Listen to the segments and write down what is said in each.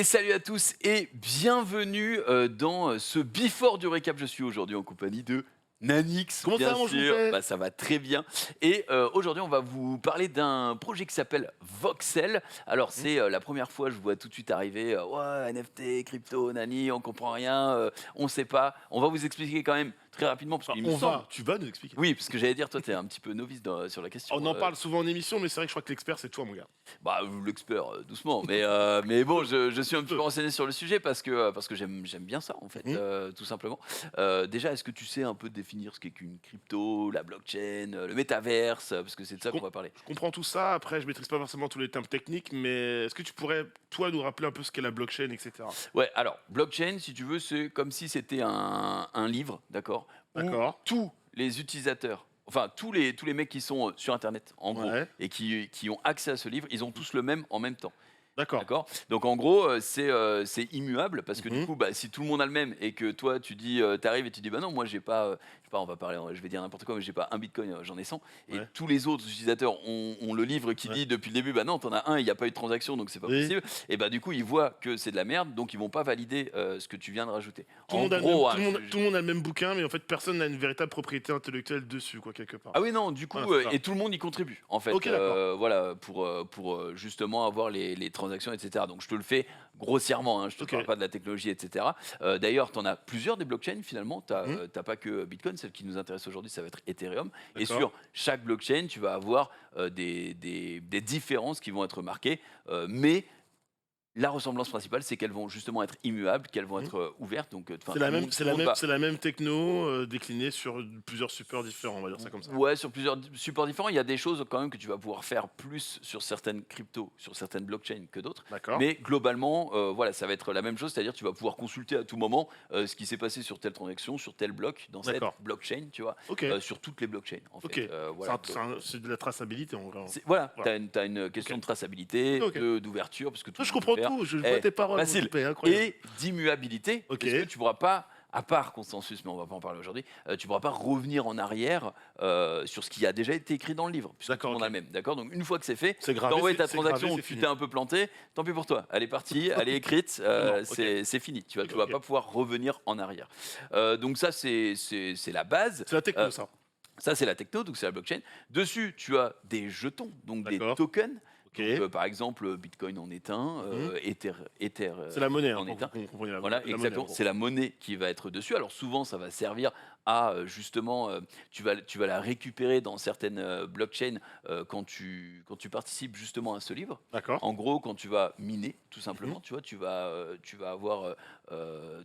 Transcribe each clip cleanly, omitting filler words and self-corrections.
Et salut à tous et bienvenue dans ce Before du récap. Je suis aujourd'hui en compagnie de Nanix, Comment ça bien va, mon sûr. choumpet? Bah, ça va très bien. Et aujourd'hui, on va vous parler d'un projet qui s'appelle Voxel. Alors, Mmh. c'est la première fois, je vois tout de suite arriver ouais, NFT, crypto, nani, on comprend rien, on sait pas. On va vous expliquer quand même très rapidement parce Enfin, qu'il me semble. tu vas nous expliquer. Oui, parce que j'allais dire, toi, tu es un petit peu novice sur la On question. en parle souvent en émission, mais c'est vrai que je crois que l'expert, c'est toi, mon gars. Bah, l'expert, doucement, mais bon, je suis un petit peu Peu. renseigné sur le sujet parce que j'aime bien ça, en fait, Mmh. tout simplement. Déjà, est-ce que tu sais un peu définir ce qu'est qu'une crypto, la blockchain, le métaverse? Parce que c'est de Je ça qu'on com va parler. je comprends tout ça. Après, je maîtrise pas forcément tous les termes techniques, mais est-ce que tu pourrais, toi, nous rappeler un peu ce qu'est la blockchain, et cetera? Ouais, alors, blockchain, si tu veux, c'est comme si c'était un livre, d'accord? Où D'accord. tous les utilisateurs, enfin, tous les mecs qui sont, sur internet, en gros, Ouais. et qui ont accès à ce livre, ils ont tous le même en même temps. D'accord. D'accord? Donc en gros, c'est immuable parce que du Mmh. coup, bah, si tout le monde a le même et que toi tu dis, tu arrives et tu dis: «Bah non, moi j'ai pas, je sais pas, on va parler, je vais dire n'importe quoi, mais j'ai pas un bitcoin, j'en ai 100» et Ouais. tous les autres utilisateurs ont le livre qui Ouais. dit depuis le début: «Bah non, tu en as un, il y a pas eu de transaction donc c'est pas Oui. possible» et bah du coup, ils voient que c'est de la merde, donc ils vont pas valider, ce que tu viens de rajouter. Tout le En monde a le même gros, tout hein, le monde tout le monde a le même bouquin, mais en fait, personne n'a une véritable propriété intellectuelle dessus, quoi, quelque part. ah oui, non, du coup, Voilà, c'est ça. et tout le monde y contribue, en fait, OK, d'accord. voilà, pour, justement avoir les transactions et cetera. Donc je te le fais grossièrement, hein, je te OK. parle pas de la technologie et cetera. D'ailleurs, tu en as plusieurs des blockchains finalement, tu Mmh. as pas que Bitcoin, celle qui nous intéresse aujourd'hui, ça va être Ethereum et D'accord. sur chaque blockchain, tu vas avoir, des différences qui vont être marquées, mais la ressemblance principale, c'est qu'elles vont justement être immuables, qu'elles vont Mmh. être, ouvertes, donc enfin C'est la même tout le monde va c'est la même techno, déclinée sur plusieurs supports différents, on va dire ça comme ça. ouais, sur plusieurs supports différents. Il y a des choses quand même que tu vas pouvoir faire plus sur certaines cryptos, sur certaines blockchains que d'autres. D'accord. Mais globalement, voilà, ça va être la même chose, c'est-à-dire tu vas pouvoir consulter à tout moment ce qui s'est passé sur telle transaction, sur tel bloc, dans cette D'accord. blockchain, tu vois, OK. sur toutes les blockchains en OK. fait. Voilà. C'est de la traçabilité, en vrai, hein. Voilà, Voilà. t'as une question OK. de traçabilité, OK. d'ouverture, parce que tout Ah, le je monde peut comprends faire. tout, je vois tes paroles, mon Facile. choumpé, incroyable. Et d'immuabilité, OK. parce que tu pourras pas, à part consensus, mais on va pas en parler aujourd'hui, tu pourras pas revenir en arrière sur ce qui a déjà été écrit dans le livre, puisque tout D'accord, le monde OK. a le même. D'accord? Donc une fois que c'est fait, C'est t'as gravé, envoyé ta c'est gravé, transaction, c'est tu fini. t'es un peu planté, tant pis pour toi. Elle est partie, elle est écrite, Non, OK. c'est fini. Tu vas OK. pas pouvoir revenir en arrière. Donc ça, c'est la base. C'est la techno, ça. Ça, c'est la techno, donc c'est la blockchain. Dessus, tu as des jetons, donc des D'accord. tokens. OK. Donc, par exemple, Bitcoin en est un, Mmh. Ether C'est la monnaie, hein, en pour est un. que vous compreniez Voilà, la monnaie, en exactement. gros. C'est la monnaie qui va être dessus. Alors souvent, ça va servir à justement, tu vas la récupérer dans certaines blockchains quand tu participes justement à ce livre. D'accord. En gros, quand tu vas miner, tout Mmh. simplement, tu vois, tu vas avoir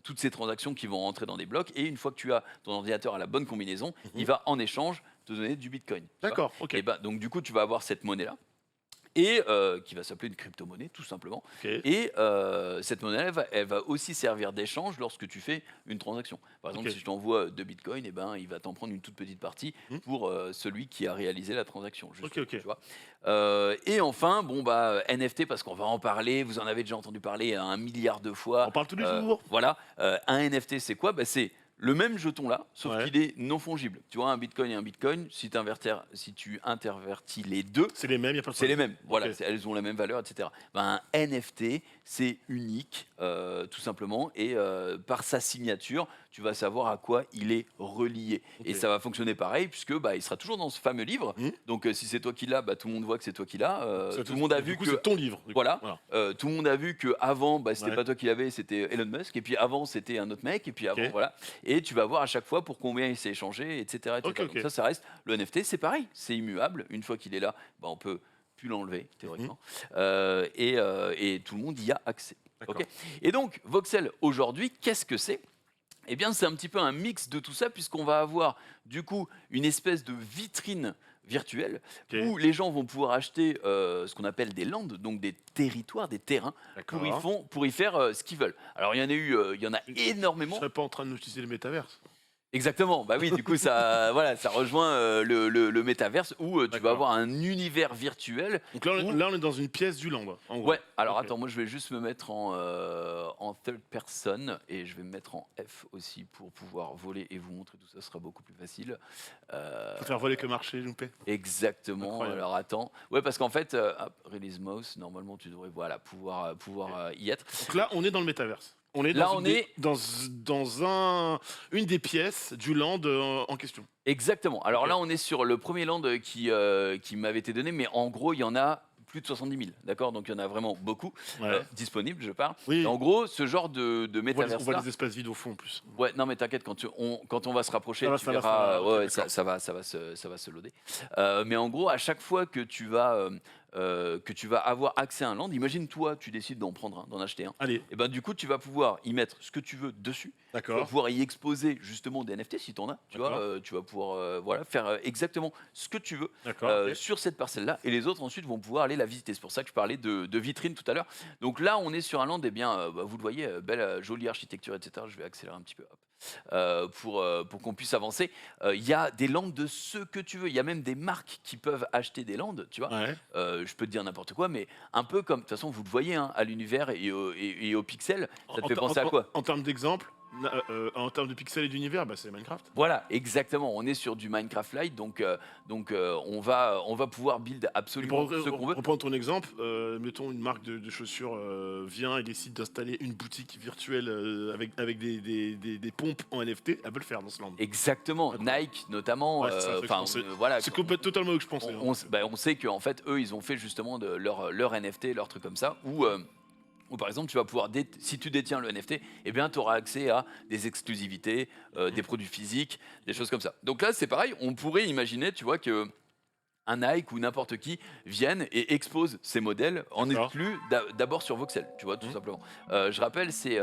toutes ces transactions qui vont rentrer dans des blocs. Et une fois que tu as ton ordinateur à la bonne combinaison, il Mmh. va en échange te donner du Bitcoin. Tu vois. D'accord, OK. Et ben, donc du coup, tu vas avoir cette monnaie-là et qui va s'appeler une crypto-monnaie tout simplement. OK. Et cette monnaie, elle va aussi servir d'échange lorsque tu fais une transaction. Par exemple, OK. si je t'envoie 2 bitcoins, et ben, il va t'en prendre une toute petite partie Mmh. pour celui qui a réalisé la transaction. OK, Justement, OK. tu vois. Et enfin, bon bah NFT parce qu'on va en parler. Vous en avez déjà entendu parler un milliard de fois. On parle tous les jours. Voilà, un NFT, c'est quoi? Bah, c'est le même jeton là, sauf Ouais. qu'il est non fongible. Tu vois, un bitcoin et un bitcoin, si tu intervertis les deux, C'est les mêmes, il y a pas de c'est les problème. mêmes, voilà, OK. elles ont la même valeur, etc. Ben, un NFT, c'est unique, tout simplement, et par sa signature, tu vas savoir à quoi il est relié. OK. Et ça va fonctionner pareil, puisque bah, il sera toujours dans ce fameux livre. Mmh. Donc si c'est toi qui l'as, bah, tout le monde voit que c'est toi qui l'as. Ça Tout le monde a du vu coup, que c'est ton livre, du coup. voilà, Voilà. tout le monde a vu que avant, bah, c'était Ouais. pas toi qui l'avais, c'était Elon Musk, et puis avant c'était un autre mec, et puis avant OK. voilà, et tu vas voir à chaque fois pour combien il s'est échangé, etc. OK, OK. Donc ça reste le NFT, c'est pareil, c'est immuable. Une fois qu'il est là, bah, on peut plus l'enlever Mmh. théoriquement, et tout le monde y a accès. D'accord. Ok. Et donc Voxel aujourd'hui, qu'est-ce que c'est? Eh bien, c'est un petit peu un mix de tout ça, puisqu'on va avoir du coup une espèce de vitrine virtuelle OK. où les gens vont pouvoir acheter ce qu'on appelle des lands, donc des territoires, des terrains, D'accord. pour y faire ce qu'ils veulent. Alors, il y en a Je énormément. serais pas en train de nous utiliser le métaverse. Exactement, bah oui, du coup, ça, voilà, ça rejoint le métaverse où tu vas D'accord. avoir un univers virtuel Donc là, où là, on est dans une pièce du land, en ouais, gros. alors Ok. attends, moi je vais juste me mettre en third person et je vais me mettre en F aussi pour pouvoir voler et vous montrer tout ça, ce sera beaucoup plus facile. Faut faire voler que marcher, Loupé. Exactement, Incroyable. alors attends. Ouais, parce qu'en fait, hop, release mouse, normalement tu devrais voilà, pouvoir y être. Donc là, on est dans le métaverse. On est dans Là, on est une des pièces du land en question. exactement. Alors Ok. là, on est sur le premier land qui m'avait été donné, mais en gros, il y en a plus de 70 000, d'accord? Donc il y en a vraiment beaucoup Ouais. disponibles, je parle. Et Oui, en gros, ce genre de on voit métaverse-là, les espaces vides au fond en plus. ouais, non mais t'inquiète, quand on va se rapprocher, tu Ça verras, va. Ok, ouais, ouais, d'accord. ça va se loader. Mais en gros, à chaque fois que tu vas avoir accès à un land, imagine toi, tu décides d'en prendre un, d'en acheter un, Allez, et ben du coup, tu vas pouvoir y mettre ce que tu veux dessus. Tu vas d'accord, pouvoir y exposer justement des NFT si tu en as, tu vois, d'accord, tu vas pouvoir voilà, faire exactement ce que tu veux d'accord. Ok. sur cette parcelle-là et les autres ensuite vont pouvoir aller la visiter. C'est pour ça que je parlais de vitrine tout à l'heure. Donc là, on est sur un land, et bien, bah, vous le voyez, belle, jolie architecture, etc. Je vais accélérer un petit peu hop, pour qu'on puisse avancer. Il y a des landes de ce que tu veux. Il y a même des marques qui peuvent acheter des landes, tu vois. Ouais. Je peux te dire n'importe quoi, mais un peu comme, de toute façon, vous le voyez, hein, à l'univers et au pixel, ça te fait penser à quoi? En termes d'exemple, en termes de pixels et d'univers, bah, c'est Minecraft. Voilà, exactement. On est sur du Minecraft Lite, donc on va pouvoir build Et pour absolument ce qu'on veut. reprendre ton exemple, mettons une marque de chaussures vient et décide d'installer une boutique virtuelle avec des pompes en NFT, elle peut le faire dans ce land. Exactement. Incroyable. Nike notamment. Ouais, c'est ça, c'est ce que je Enfin, pensais. voilà. C'est totalement où je pensais, hein. On sait qu'en fait, eux, ils ont fait justement de leur NFT, leur truc comme ça, où par exemple, tu vas pouvoir, si tu détiens le NFT, eh bien, tu auras accès à des exclusivités, des produits physiques, des choses comme ça. Donc là, c'est pareil, on pourrait imaginer, tu vois, que un Nike ou n'importe qui vienne et expose ses modèles en D'accord. exclu d'abord sur Voxel, tu vois, tout Mhm. simplement. Je rappelle, c'est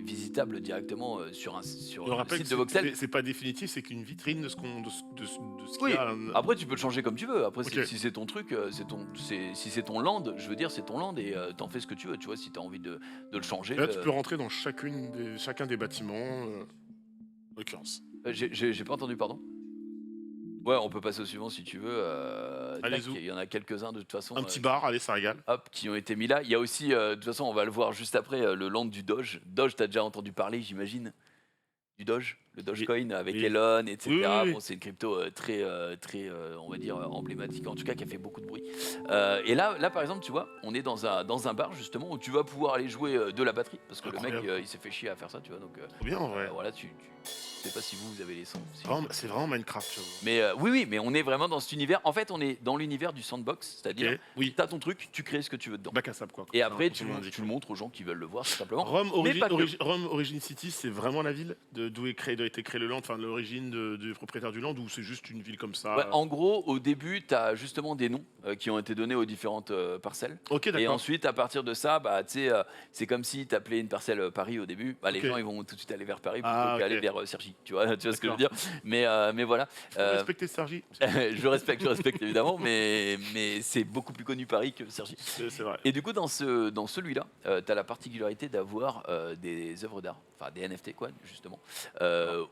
visitable directement Je sur me le rappelle que site de Voxel. c'est pas définitif, c'est qu'une vitrine de ce qu'il y Oui, a. après tu peux le changer comme tu veux. Après, Ok. si c'est ton truc, si c'est ton land, je veux dire, c'est ton land et t'en fais ce que tu veux. Tu vois, si tu as envie de le changer. Et là, tu peux rentrer dans chacun des bâtiments, en l'occurrence. J'ai pas entendu, pardon. Ouais, on peut passer au suivant si tu veux. Tac, Allez-y. il y en a quelques-uns de toute façon. Un petit bar, allez, ça régale. Hop, qui ont été mis là. Il y a aussi, de toute façon, on va le voir juste après, le land du Doge. Doge, t'as déjà entendu parler, j'imagine, du Doge, le Oui, Dogecoin avec oui. Elon, Oui, oui, etc. oui. Bon, c'est une crypto très, on va dire, emblématique, en tout cas qui a fait beaucoup de bruit. Et là, par exemple, tu vois, on est dans un bar justement où tu vas pouvoir aller jouer de la batterie parce que le mec, Incroyable. il s'est fait chier à faire ça, tu vois. Donc Trop bien, en vrai. voilà, je sais pas si vous avez les sons. C'est vraiment Minecraft, j'avoue. Mais oui, oui, mais on est vraiment dans cet univers. En fait, on est dans l'univers du sandbox, c'est-à-dire, Ok, oui. tu as ton truc, tu crées ce que tu veux dedans. Bac à sable, quoi. Et Comme après, son nom l'indique. tu le montres aux gens qui veulent le voir, tout simplement. Mais Rome, pas que. Origin City, c'est vraiment la ville d'où a été créé le land, enfin l'origine du propriétaire du land, ou c'est juste une ville comme Ouais, ça? en gros, au début, tu as justement des noms qui ont été donnés aux différentes parcelles. Ok, Et d'accord. ensuite, à partir de ça, bah, tu sais, c'est comme si tu appelais une parcelle Paris au début. Bah, les Ok. gens, ils vont tout de suite aller vers Paris plutôt Ah, qu'aller ok. vers Cergy. Tu vois, tu vois ce que je veux D'accord. dire. Mais voilà. Faut Euh, respecter Sergi. je respecte évidemment, mais c'est beaucoup plus connu Paris que Cergy. C'est vrai. Et du coup, dans celui-là, tu as la particularité d'avoir des œuvres d'art, enfin des NFT, quoi, justement,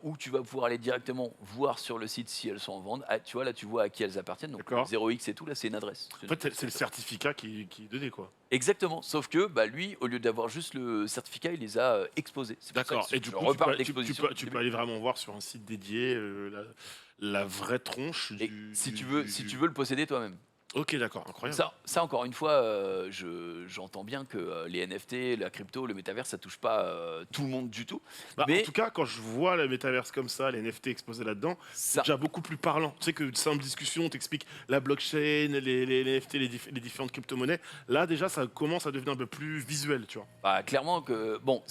où tu vas pouvoir aller directement voir sur le site si elles sont en vente. Ah, tu vois, là, tu vois à qui elles appartiennent. Donc, D'accord. 0x et tout, là, c'est une adresse. En fait, c'est le certificat qui est donné, quoi. Exactement. Sauf que bah, lui, au lieu d'avoir juste le certificat, il les a exposés. C'est pour ça D'accord. que Et du je coup, reparle d'exposition. tu peux aller vraiment voir sur un site dédié la vraie tronche Et si tu veux le posséder toi-même. Ok, d'accord, incroyable. Ça, encore une fois, j'entends bien que les NFT, la crypto, le métavers, ça touche pas tout le monde du tout. Bah, en Mais tout cas, quand je vois le métaverse comme ça, les NFT exposés là-dedans, c'est ça, déjà beaucoup plus parlant. Tu sais que de simple discussion, on t'explique la blockchain, les NFT, les différentes crypto-monnaies. Là, déjà, ça commence à devenir un peu plus visuel, tu vois. bah, clairement que bon,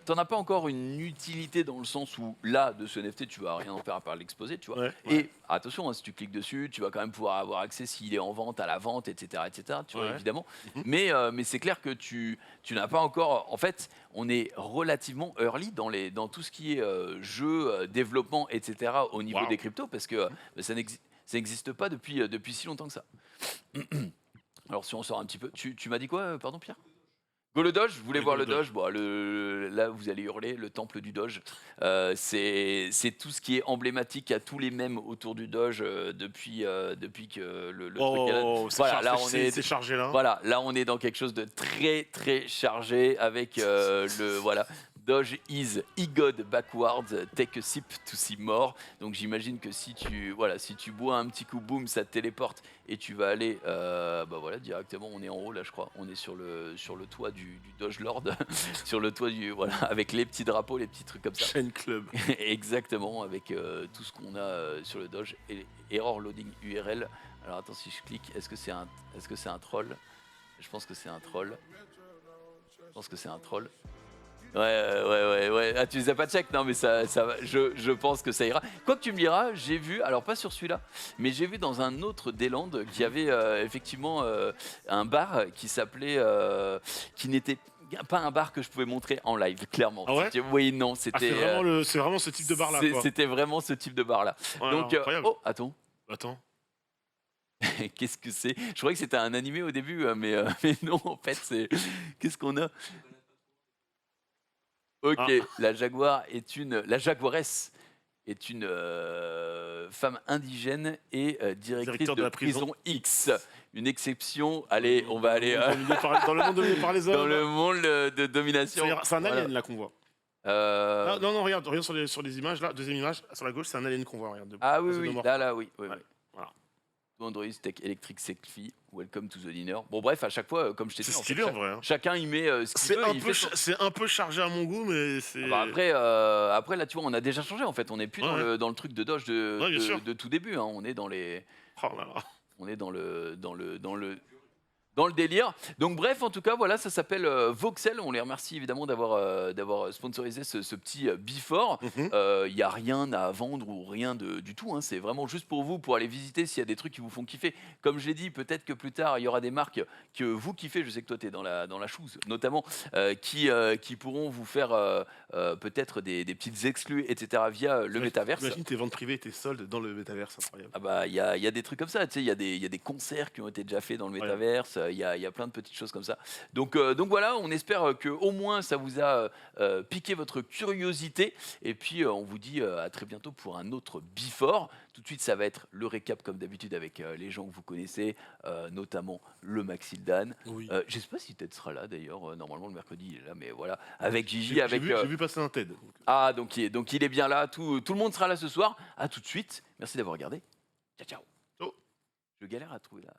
t'en as pas encore une utilité dans le sens où là, de ce NFT, tu vas rien en faire à part l'exposer, tu vois. Ouais, ouais. Et attention, hein, si tu cliques dessus, tu vas quand même pouvoir avoir accès s'il est en vente à la vente, etc., tu vois, Ouais. évidemment. Mhm. Mais c'est clair que tu n'as pas encore. En fait, on est relativement early dans tout ce qui est jeu, développement, etc. au niveau Waouh. des cryptos parce que bah, ça n'existe pas depuis si longtemps que ça. Alors si on sort un petit peu, tu m'as dit quoi, pardon Pierre? Go le Doge, vous voulez Ouais, go voir le le Doge? Bon, là, vous allez hurler, le temple du Doge. C'est tout ce qui est emblématique à tous les mèmes autour du Doge depuis que le truc est là. Oh, Voilà, là, c'est chargé là. voilà, là, on est dans quelque chose de très, très chargé avec voilà. Doge is e-god backwards, take a sip to see more. Donc j'imagine que si tu bois un petit coup, boum, ça te téléporte et tu vas aller, voilà, directement, on est en haut là, je crois. On est sur le toit du Doge Lord, sur le toit voilà, avec les petits drapeaux, les petits trucs comme ça. Chain Club. Exactement, avec tout ce qu'on a sur le Doge. Et error loading URL. Alors attends, si je clique, est-ce que c'est un troll? Je pense que c'est un troll. Je pense que c'est un troll. Ouais. Ah, tu les as pas check? Non, mais ça va. Je pense que ça ira. Quoi que tu me diras, j'ai vu, alors pas sur celui-là, mais j'ai vu dans un autre des Landes qu'il y avait effectivement un bar qui s'appelait, qui n'était pas un bar que je pouvais montrer en live, clairement. Ah ouais? Oui, non, Ah, c'était. c'est vraiment ce type de bar là, quoi. C'était vraiment ce type de bar là. Ouais, Donc, incroyable. oh, attends. Attends. Qu'est-ce que c'est? Je croyais que c'était un animé au début, mais non, en fait, c'est. Qu'est-ce qu'on a? Ok, Ah. la jaguaresse est une femme indigène et directrice Directeur de de la prison prison X. Une exception. Allez, on va aller Dans le monde dominé par les hommes. dans le monde de domination. C'est un alien Voilà. là qu'on voit. Euh, Ah, non, regarde sur les images là. Deuxième image, sur la gauche, c'est un alien qu'on voit. Regarde. Ah oui, Xenomorph. là, oui. Ouais, voilà. Android Tech Electric Selfie, welcome to the dinner. Bon, bref, à chaque fois, comme je t'ai dit, C'est en fait, stylé en vrai. Hein. chacun y met ce qu'il veut. Il fait son- C'est un peu chargé à mon goût, mais c'est. Ah bah après, là, tu vois, on a déjà changé en fait. On n'est plus dans le truc de Doge Ouais, bien sûr. de tout début. Hein. On est dans les. Oh là là. On est dans le délire. Donc bref, en tout cas, voilà, ça s'appelle Voxel. On les remercie évidemment d'avoir sponsorisé ce petit before. Mhm. Il n'y a rien à vendre ou rien du tout. Hein. C'est vraiment juste pour vous, pour aller visiter s'il y a des trucs qui vous font kiffer. Comme je l'ai dit, peut-être que plus tard, il y aura des marques que vous kiffez. Je sais que toi, tu es dans la chose, notamment, qui pourront vous faire peut-être des petites exclus, etc. via le métaverse. Imagine tes ventes privées et tes soldes dans le métaverse, incroyable. Ah bah il y a des trucs comme ça, tu sais, il y a des concerts qui ont été déjà faits dans le métaverse, il y a plein de petites choses comme ça. Donc voilà, on espère que au moins ça vous a piqué votre curiosité et puis on vous dit à très bientôt pour un autre Before. Tout de suite, ça va être le récap comme d'habitude avec les gens que vous connaissez, notamment le Maxildan. Oui. Je ne sais pas si Ted sera là d'ailleurs, normalement le mercredi il est là, mais voilà, avec Gigi, J'ai avec... j'ai vu passer un TED. Ah, donc il est bien là, tout le monde sera là ce soir. À tout de suite, merci d'avoir regardé. Ciao, ciao. Oh. Je galère à trouver la...